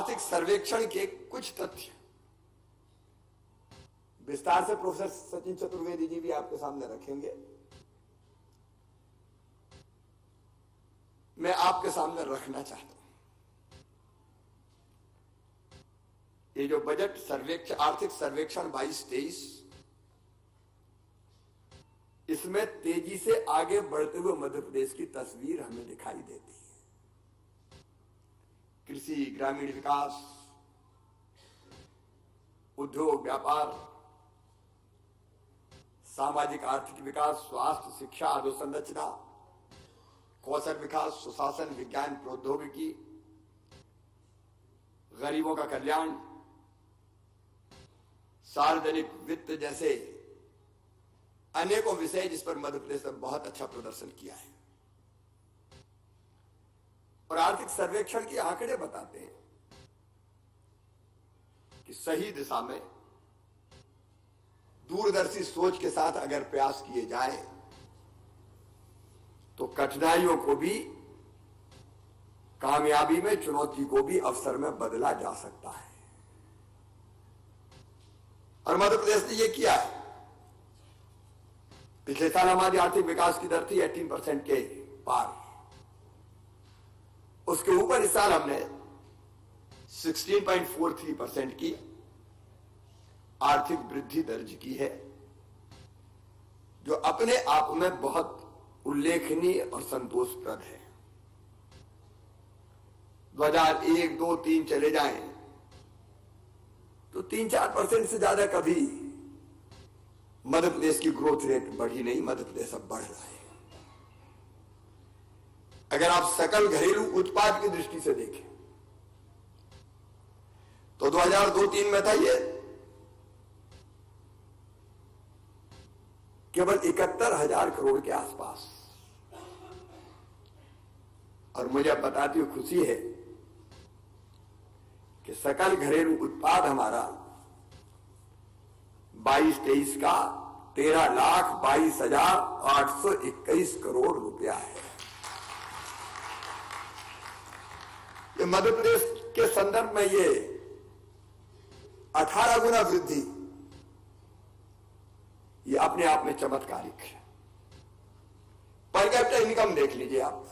आर्थिक सर्वेक्षण के कुछ तथ्य विस्तार से प्रोफेसर सचिन चतुर्वेदी जी भी आपके सामने रखेंगे। मैं आपके सामने रखना चाहता हूं ये जो बजट सर्वेक्षण, आर्थिक सर्वेक्षण 22-23, इसमें तेजी से आगे बढ़ते हुए मध्य प्रदेश की तस्वीर हमें दिखाई देती है। कृषि, ग्रामीण विकास, उद्योग, व्यापार, सामाजिक आर्थिक विकास, स्वास्थ्य, शिक्षा, अधोसंरचना, कौशल विकास, सुशासन, विज्ञान, प्रौद्योगिकी, गरीबों का कल्याण, सार्वजनिक वित्त जैसे अनेकों विषय जिस पर मध्य प्रदेश ने बहुत अच्छा प्रदर्शन किया है। और आर्थिक सर्वेक्षण के आंकड़े बताते हैं कि सही दिशा में दूरदर्शी सोच के साथ अगर प्रयास किए जाए तो कठिनाइयों को भी कामयाबी में, चुनौती को भी अवसर में बदला जा सकता है। और मध्य प्रदेश ने यह किया है। पिछले साल हमारी आर्थिक विकास की दर थी 18% के पार, उसके ऊपर इस साल हमने 16.43% की आर्थिक वृद्धि दर्ज की है, जो अपने आप में बहुत उल्लेखनीय और संतोषप्रद है। 2001, 2, 3 चले जाएं तो 3-4% से ज्यादा कभी मध्य प्रदेश की ग्रोथ रेट बढ़ी नहीं। मध्य प्रदेश अब बढ़ रहा है। अगर आप सकल घरेलू उत्पाद की दृष्टि से देखें तो 2002-03 में था ये केवल 71,000 करोड़ के आसपास। और मुझे बताती हुई खुशी है कि सकल घरेलू उत्पाद हमारा 22-23 का 13,22,821 करोड़ रुपया है। ये मध्य प्रदेश के संदर्भ में ये 18 गुना वृद्धि, ये अपने आप में चमत्कारिक है। पर कैपिटा इनकम देख लीजिए आप,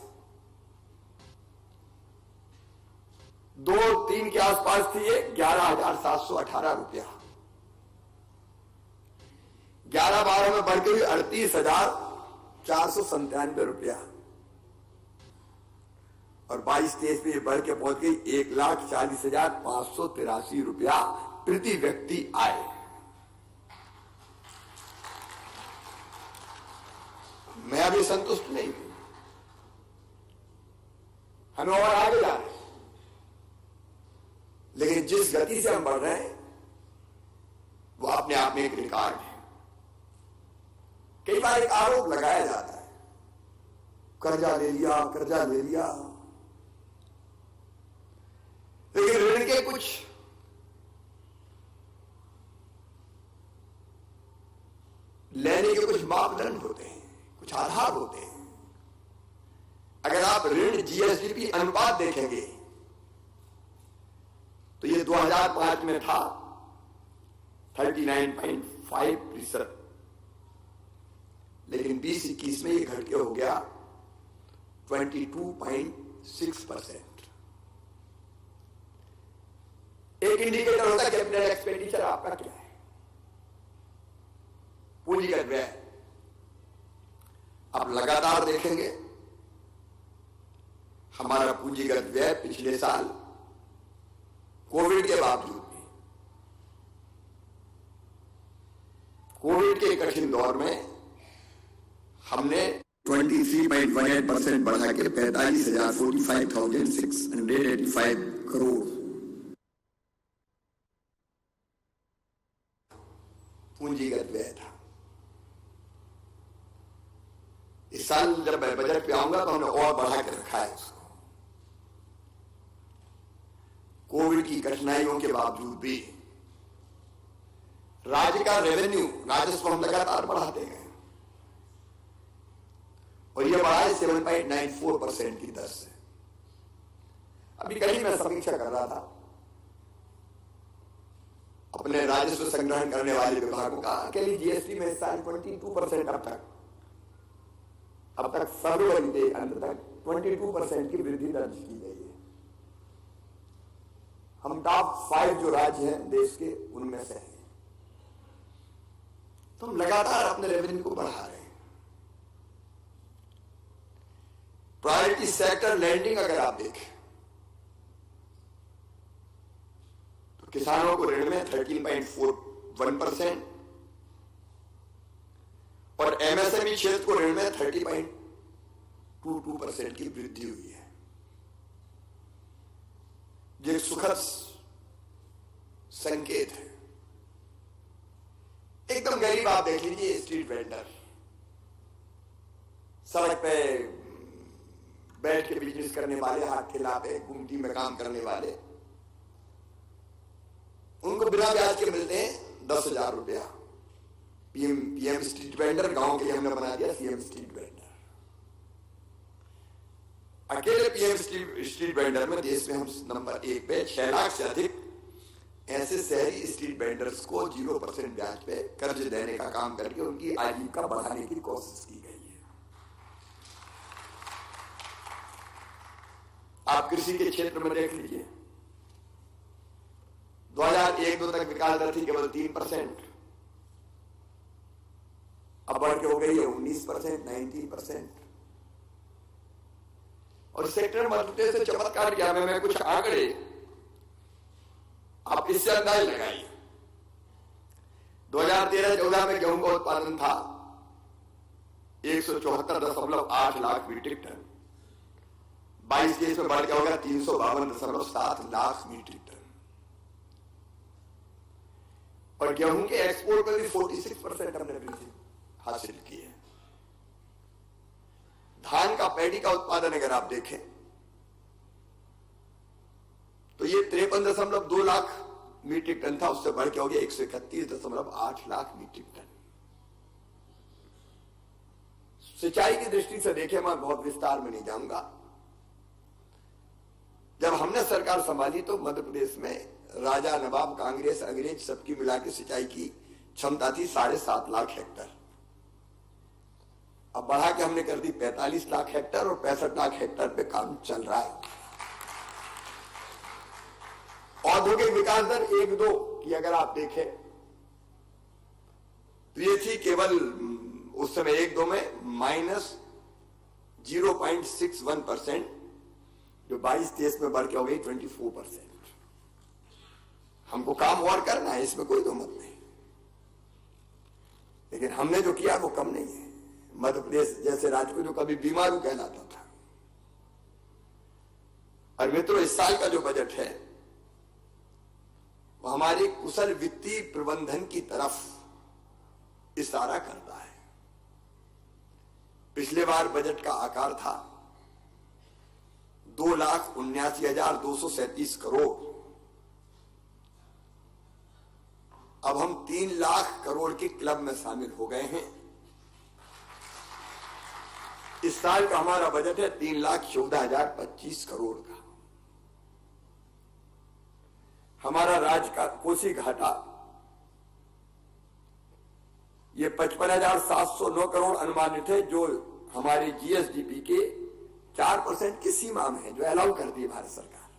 2-3 के आसपास थी ये 11,718 रुपया, 11-12 में बढ़ के 38,497 रुपया, और 22-23 में ये बढ़ के पहुंच गई 1,40,583 रुपया प्रति व्यक्ति आय। मैं अभी संतुष्ट नहीं हूं, हमें और आगे जाना है। लेकिन जिस गति से हम बढ़ रहे हैं वो अपने आप में एक रिकॉर्ड है। कई बार एक आरोप लगाया जाता है, कर्जा ले लिया, कर्जा ले लिया, लेकिन ऋण के कुछ लेने के कुछ मापदंड होते हैं, कुछ आधार होते हैं। अगर आप ऋण जीएसडीपी अनुपात देखेंगे तो ये 2005 में था 39.5%, लेकिन 20-21 में ये घट के हो गया 22.6%। एक इंडिकेटर होता है कैपिटल एक्सपेंडिचर आपका क्या है, पूंजीगत व्यय। आप लगातार देखेंगे हमारा पूंजीगत व्यय पिछले साल कोविड के बावजूद भी, कोविड के कठिन दौर में हमने 23.18% बढ़ा के 45,685 करोड़ पूंजीगत व्यय था। इस साल जब मैं बजट पे आऊंगा तो हमने और बढ़ा के रखा है उसको। कोविड की कठिनाइयों के बावजूद भी राज्य का रेवेन्यू, राजस्व हम लगातार बढ़ाते गए और यह बढ़ा है 7.94% की दर से। अभी कहीं मैं समीक्षा कर रहा था, अपने राजस्व संग्रहण करने वाले विभागों का अकेली जीएसटी में इस साल 22% अब तक फरवरी के अंत तक 22% की वृद्धि दर्ज की गई है। हम टॉप 5 जो राज्य हैं देश के उनमें से हैं। तो हम लगातार अपने रेवेन्यू को बढ़ा रहे हैं। प्रायोरिटी सेक्टर लैंडिंग अगर आप देखें तो किसानों को ऋण में 13.41% और एमएसएमई क्षेत्र को ऋण में 30.22% की वृद्धि हुई है। ये सुखद संकेत है। एकदम गरीब आप देख लीजिए, स्ट्रीट वेंडर, सड़क पे बैठ के बिजनेस करने वाले, हाथ खिलाते, गुमटी में काम करने वाले, उनको बिना ब्याज के मिलते हैं 10,000 रुपया। पीएम स्ट्रीट वेंडर, गांव के लिए हमने बना दिया सीएम स्ट्रीट वेंडर। अकेले पीएम स्ट्रीट वेंडर में देश में हम नंबर 1 पे 6 लाख से अधिक ऐसे शहरी स्ट्रीट वेंडर्स को 0% ब्याज पे कर्ज देने का काम करके उनकी आजीविका बढ़ाने की कोशिश की गई है। आप कृषि के क्षेत्र में देख लीजिए, 2001-2 तक विकास दर थी केवल 3%, अब बढ़ के हो गई है 19%, 19%। और सेक्टर मजबूती से चमत्कार किया। मैं कुछ आंकड़े आप इससे अंदाज लगाइए। 2013-14 में गेहूं का उत्पादन था 174.8 लाख मीट्रिक टन, 22-23 में बढ़ गया होगा 352.7 लाख मीट्रिक टन। और गेहूं के एक्सपोर्ट में भी 46% हमने वृद्धि हासिल की है। धान का, पैडी का उत्पादन अगर आप देखें तो ये 53.2 लाख मीट्रिक टन था, उससे बढ़ के हो गया 131.8 लाख मीट्रिक टन। सिंचाई की दृष्टि से देखें, मैं बहुत विस्तार में नहीं जाऊंगा। जब हमने सरकार संभाली तो मध्य प्रदेश में राजा, नवाब, कांग्रेस, अंग्रेज सबकी मिला के सिंचाई की क्षमता थी 7.5 लाख हेक्टर। अब बढ़ा के हमने कर दी 45 लाख हेक्टर और 65 लाख हेक्टर पे काम चल रहा है। औद्योगिक विकास दर 1-2 की अगर आप देखें तो ये थी केवल उस समय 1-2 में -0.61%, जो 22-23 में बढ़ के हो गई 24%। हमको काम और करना है, इसमें कोई दो मत नहीं, लेकिन हमने जो किया वो कम नहीं है। मध्य प्रदेश जैसे राज्य को जो कभी बीमारू कहलाता था। और मित्रों, इस साल का जो बजट है वो हमारी कुशल वित्तीय प्रबंधन की तरफ इशारा करता है। पिछले बार बजट का आकार था 2,79,237 करोड़। अब हम 3 लाख करोड़ के क्लब में शामिल हो गए हैं। इस साल का हमारा बजट है 3,14,025 करोड़ का। हमारा राज्य का कोसी घाटा ये 55,709 करोड़ अनुमानित है, जो हमारे जीएसडीपी के 4% की सीमा में है, जो अलाउ करती है भारत सरकार।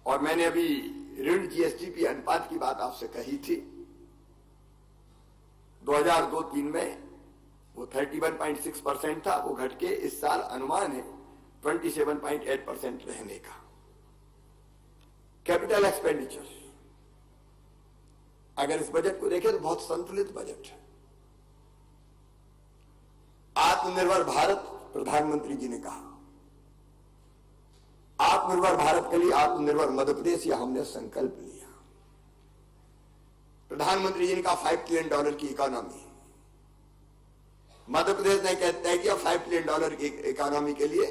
और मैंने अभी ऋण जीएसडीपी अनुपात की बात आपसे कही थी। 2002-03 में वो 31.6% था, वो घट के इस साल अनुमान है 27.8% रहने का। कैपिटल एक्सपेंडिचर अगर इस बजट को देखें तो बहुत संतुलित बजट है। आत्मनिर्भर भारत, प्रधानमंत्री जी ने कहा, आत्मनिर्भर भारत के लिए आत्मनिर्भर मध्य प्रदेश, यह हमने संकल्प लिया। प्रधानमंत्री जी ने कहा $5 ट्रिलियन की इकोनॉमी। मध्य प्रदेश ने तय किया $5 ट्रिलियन की इकोनॉमी के लिए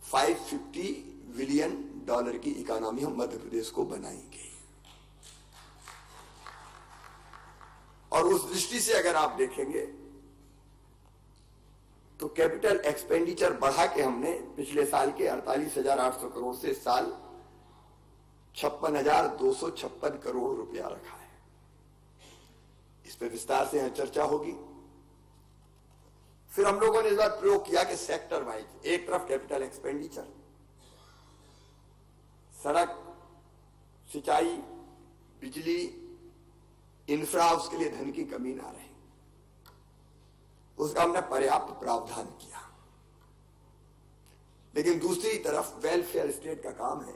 $550 बिलियन की इकोनॉमी हम मध्य प्रदेश को बनाएंगे। और उस दृष्टि से अगर आप देखेंगे तो कैपिटल एक्सपेंडिचर बढ़ा के हमने पिछले साल के 48,800 करोड़ से इस साल 56,256 करोड़ रुपया रखा है। इस पर विस्तार से यहां चर्चा होगी। फिर हम लोगों ने इस बार प्रयोग किया कि सेक्टर वाइज एक तरफ कैपिटल एक्सपेंडिचर, सड़क, सिंचाई, बिजली, इंफ्रा, उसके लिए धन की कमी ना रहे, उसका हमने पर्याप्त प्रावधान किया। लेकिन दूसरी तरफ वेलफेयर स्टेट का काम है,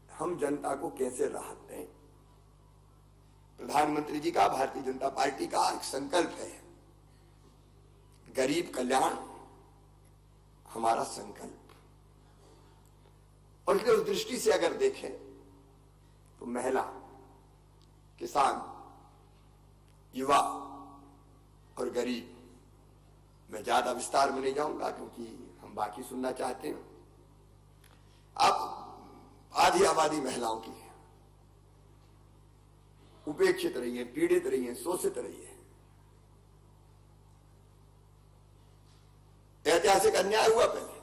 हम जनता को कैसे राहत दें। प्रधानमंत्री जी का, भारतीय जनता पार्टी का एक संकल्प है, गरीब कल्याण हमारा संकल्प। और इसलिए उस दृष्टि से अगर देखें तो महिला, किसान, युवा और गरीब, मैं ज्यादा विस्तार में नहीं जाऊंगा क्योंकि हम बाकी सुनना चाहते हैं। अब आधी आबादी महिलाओं की है, उपेक्षित रही है, पीड़ित रही है, शोषित रही है। ऐतिहासिक अन्याय हुआ पहले,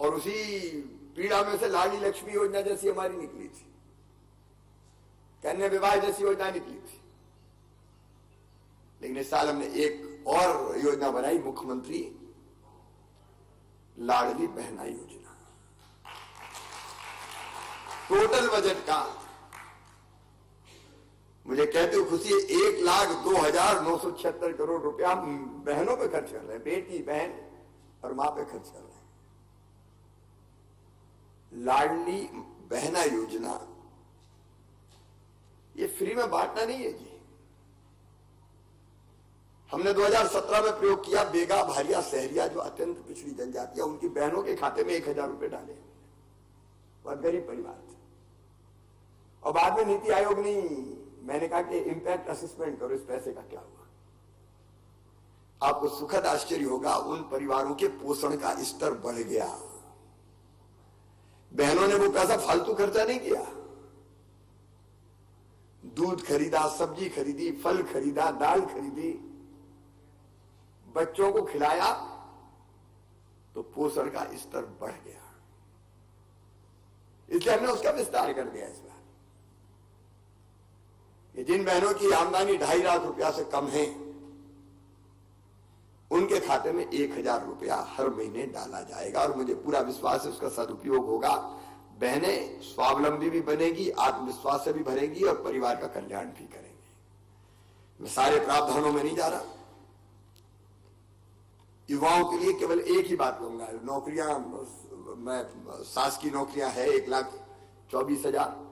और उसी पीड़ा में से लाडली लक्ष्मी योजना जैसी हमारी निकली थी, कन्या विवाह जैसी योजना निकली थी। लेकिन इस साल हमने एक और योजना बनाई, मुख्यमंत्री लाडली बहना योजना। टोटल बजट का मुझे कहते हुए खुशी है, 1,02,976 करोड़ रुपया बहनों पे खर्च कर रहे हैं, बेटी, बहन और मां पे खर्च कर रहे हैं। लाडली बहना योजना ये फ्री में बांटना नहीं है जी। हमने 2017 में प्रयोग किया, बेगा, भारिया, सहरिया, जो अत्यंत पिछड़ी जनजाति है, उनकी बहनों के खाते में 1,000 रुपए डाले। बहुत गरीब परिवार थे। और बाद में नीति आयोग ने, मैंने कहा कि इंपैक्ट असेसमेंट करो, इस पैसे का क्या हुआ। आपको सुखद आश्चर्य होगा, उन परिवारों के पोषण का स्तर बढ़ गया। बहनों ने वो पैसा फालतू खर्चा नहीं किया, दूध खरीदा, सब्जी खरीदी, फल खरीदा, दाल खरीदी, बच्चों को खिलाया, तो पोषण का स्तर बढ़ गया। इसलिए हमने उसका विस्तार कर दिया इस बार। कि जिन बहनों की आमदनी 2.5 लाख रुपया से कम है, उनके खाते में 1,000 रुपया हर महीने डाला जाएगा। और मुझे पूरा विश्वास है उसका सदुपयोग होगा। बहनें स्वावलंबी भी बनेगी, आत्मविश्वास से भी भरेगी और परिवार का कल्याण भी करेंगी। मैं सारे प्रावधानों में नहीं जा रहा। युवाओं के लिए केवल एक ही बात कहूंगा, नौकरियां, मैं शासकीय नौकरियां है 1,24,000।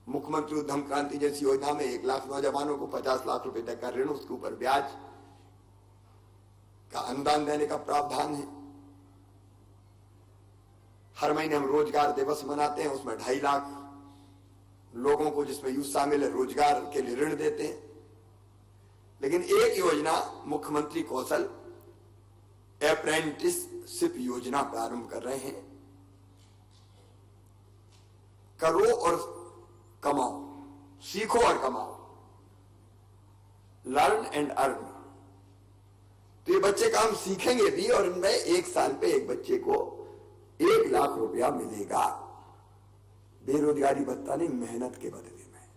मुख्यमंत्री उद्यम क्रांति जैसी योजना में 1 लाख नौजवानों को 50 लाख रुपए तक का ऋण, उसके ऊपर ब्याज का अनुदान देने का प्रावधान है। हर महीने हम रोजगार दिवस मनाते हैं, उसमें 2.5 लाख लोगों को, जिसमें यूथ शामिल है, रोजगार के लिए ऋण देते हैं। लेकिन एक योजना, मुख्यमंत्री कौशल अप्रेंटिसशिप योजना प्रारंभ कर रहे हैं। करो और कमाओ, सीखो और कमाओ, लर्न एंड अर्न। तो ये बच्चे काम सीखेंगे भी, और इनमें 1 साल पे एक बच्चे को 1 लाख रुपया मिलेगा। बेरोजगारी भत्ता नहीं, मेहनत के बदले में।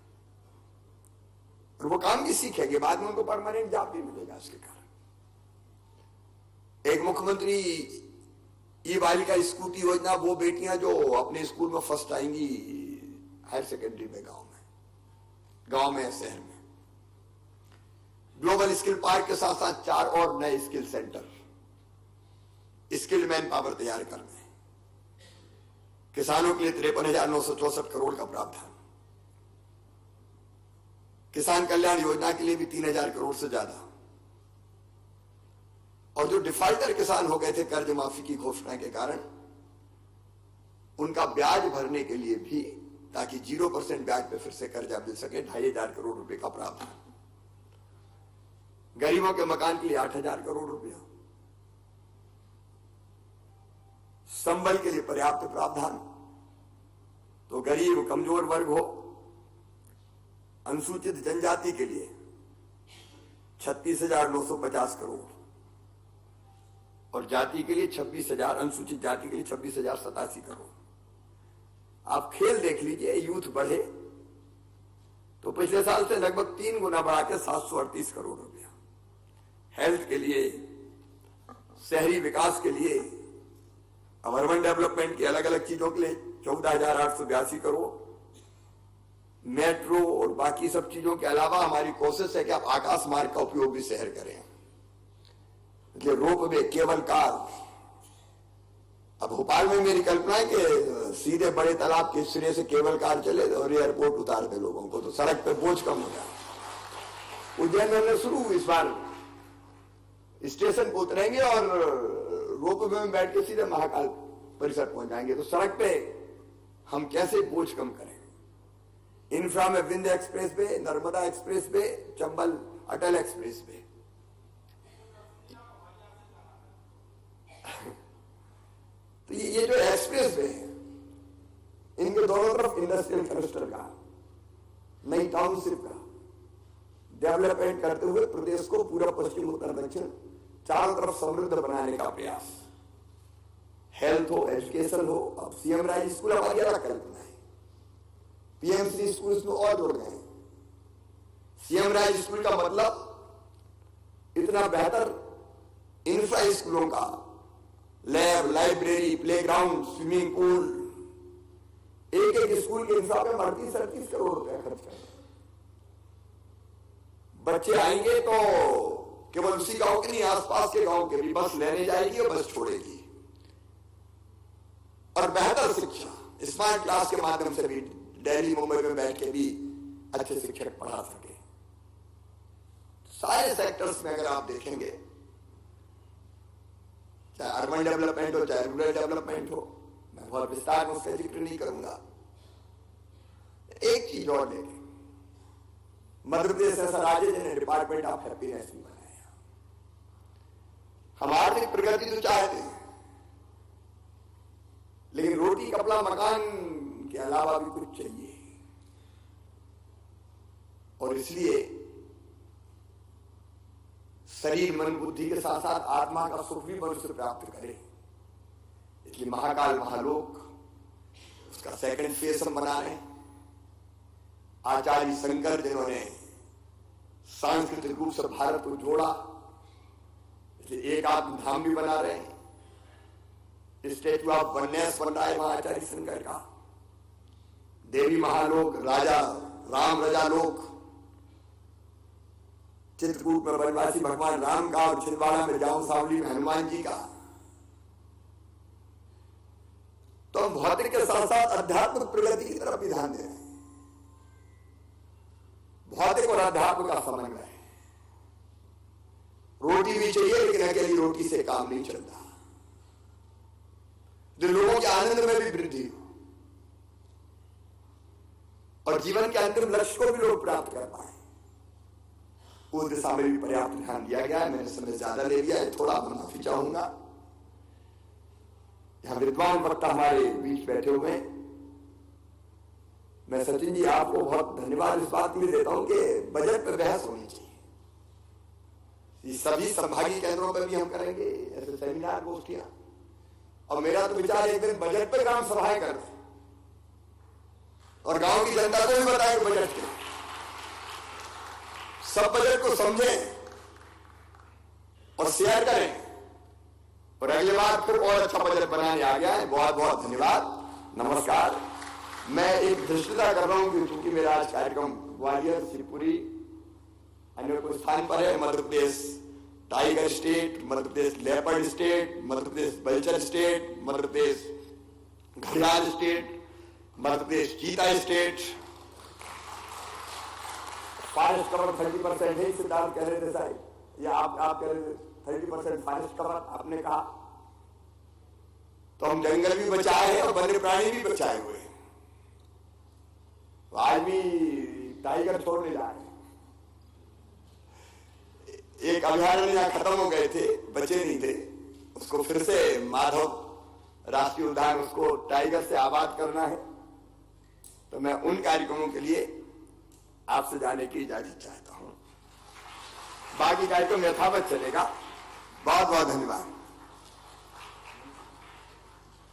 और वो काम भी सीखेंगे, बाद में उनको परमानेंट जॉब भी मिलेगा इसके कारण। एक मुख्यमंत्री ई बालिका स्कूटी योजना, वो बेटियां जो अपने स्कूल में फर्स्ट आएंगी हायर सेकेंडरी में, गांव में शहर में। ग्लोबल स्किल पार्क के साथ साथ 4 और नए skill centre, skill man power तैयार करने। किसानों के लिए 53,964 करोड़ का प्रावधान। किसान कल्याण योजना के लिए भी 3,000 करोड़ से ज्यादा। और जो डिफॉल्टर किसान हो गए थे कर्ज माफी की घोषणा के कारण, उनका ब्याज भरने के लिए भी, ताकि 0% ब्याज पे फिर से कर्जा मिल सके, 2,500 करोड़ रुपए का प्रावधान। गरीबों के मकान के लिए 8,000 करोड़ रुपया। संबल के लिए पर्याप्त प्रावधान। तो गरीब, कमजोर वर्ग हो, अनुसूचित जनजाति के लिए 36,950 करोड़ और जाति के लिए 26,000, अनुसूचित जाति के लिए 26,087 करोड़। आप खेल देख लीजिए, यूथ बढ़े तो पिछले साल से लगभग 3 गुना बढ़ा के 738 करोड़ रुपया हेल्थ के लिए, शहरी विकास के लिए, अर्बन डेवलपमेंट की अलग अलग चीजों के लिए 14,882 करोड़, मेट्रो और बाकी सब चीजों के अलावा हमारी कोशिश है कि आप आकाश मार्ग का उपयोग भी शहर करें। रोप वे, केबल कार। अब भोपाल में मेरी कल्पना है कि सीधे बड़े तालाब के सिरे से केबल कार चले और एयरपोर्ट उतार दे लोगों को, तो सड़क पे बोझ कम हो जाए। उज्जैन में शुरू इस बार स्टेशन को उतरेंगे और रोप वे में बैठ के सीधे महाकाल परिसर पहुंच जाएंगे। तो सड़क पे हम कैसे बोझ कम करें। इंफ्रा में Vindhya expressway, Narmada expressway, Chambal Atal expressway. तो ये जो एक्सप्रेस वे है, इनके दोनों तरफ इंडस्ट्रियल क्लस्टर का, नई टाउनशिप का डेवलपमेंट करते हुए प्रदेश को पूरा पश्चिम उत्तर दक्षिण चारों तरफ समृद्ध बनाने का प्रयास। हेल्थ हो, एजुकेशन हो, अब सीएम राज स्कूल हमारी अलग कल्पना है, पीएमसी स्कूल में और जुड़ गए। सीएम राज स्कूल का मतलब इतना बेहतर इंफ्रा स्कूलों का, lab, library, playground, swimming pool, एक एक स्कूल के इंफ्रा पे 38-38 करोड़ रुपया खर्च करें। बच्चे आएंगे तो केवल उसी गांव के नहीं, आसपास के गांव के भी बस लेने जाएगी और बस छोड़ेगी। और बेहतर शिक्षा स्मार्ट क्लास के माध्यम से भी दिल्ली मुंबई में बैठ के भी अच्छे शिक्षक पढ़ा सके। सारे सेक्टर्स में अगर आप देखेंगे, चाहे अर्बन डेवलपमेंट हो, चाहे रूरल डेवलपमेंट हो, मैं बहुत विस्तार में उसका जिक्र नहीं करूंगा। एक चीज और देखें, मध्य प्रदेश ऐसा राज्य जिन्हें डिपार्टमेंट ऑफ हैप्पीनेस भी बनाया। हम आर्थिक प्रगति तो चाहते हैं, लेकिन रोटी, कपड़ा, मकान के अलावा भी कुछ चाहिए। और इसलिए शरीर, मन, बुद्धि के साथ साथ आत्मा का सुख भी मनुष्य प्राप्त करे। इसलिए महाकाल महालोक उसका सेकंड फेज हम बना रहे हैं। आचार्य शंकर जिन्होंने सांस्कृतिक रूप से भारत को जोड़ा, इसलिए एक आत्म धाम भी बना रहे हैं। स्टेच्यू ऑफ वननेस बन रहा है वहां आचार्य शंकर का। देवी महालोक, राजा राम रजा लोक, चित्रकूट में वनवासी भगवान राम का और छिंदवाड़ा में जाऊं सावली में हनुमान जी का। तो हम भौतिक के साथ साथ आध्यात्मिक प्रगति की तरफ भी ध्यान दे रहे हैं। भौतिक और आध्यात्म का समन्वय। रोटी भी चाहिए, लेकिन अकेली रोटी से काम नहीं चलता। जो लोगों के आनंद में भी वृद्धि हो और जीवन के अंतिम लक्ष्य को भी लोग प्राप्त कर पाए, उस दिशा में भी पर्याप्त ध्यान दिया गया है। मैंने समय ज्यादा ले लिया है, थोड़ा मैं माफी चाहूंगा। यहां विद्वान वक्ता हमारे बीच बैठे हुए हैं। मैं सचिन जी आपको बहुत धन्यवाद इस बात के लिए देता हूं कि बजट पर बहस होनी चाहिए। ये सभी संभागीय केंद्रों पर भी हम करेंगे ऐसे सेमिनार, गोष्ठियां। और मेरा तो विचार एक दिन बजट पर ग्राम सभाएं कर दें और गांव की जनता को भी बताएं बजट के, सब बजट को समझें और शेयर करें। और अगली बार फिर और अच्छा बजट बनाने आ गया है। बहुत बहुत धन्यवाद, नमस्कार। मैं एक धृष्टता कर रहा हूं क्योंकि मेरा आज कार्यक्रम ग्वालियर, शिवपुरी, अन्य कोई स्थान पर है। Madhya Pradesh tiger state, Madhya Pradesh leopard state, Madhya Pradesh बल्चर state, Madhya Pradesh घड़ियाल स्टेट, मध्य प्रदेश चीता स्टेट। फॉरेस्ट कवर 30% है, सिद्धार्थ कह रहे थे साहब, या आप कह रहे थे 30% फॉरेस्ट कवर आपने कहा। तो हम जंगल भी बचाए और वन्य प्राणी भी बचाए हुए हैं। तो आज भी टाइगर छोड़ने जा रहे हैं। एक अभयारण्य यहाँ खत्म हो गए थे, बचे नहीं थे, उसको फिर से माधव राष्ट्रीय उद्यान, उसको टाइगर से आबाद करना है। तो मैं उन कार्यक्रमों के लिए आपसे जाने की इजाजत चाहता हूं। बाकी कार्यक्रम यथावत चलेगा। बहुत बहुत धन्यवाद।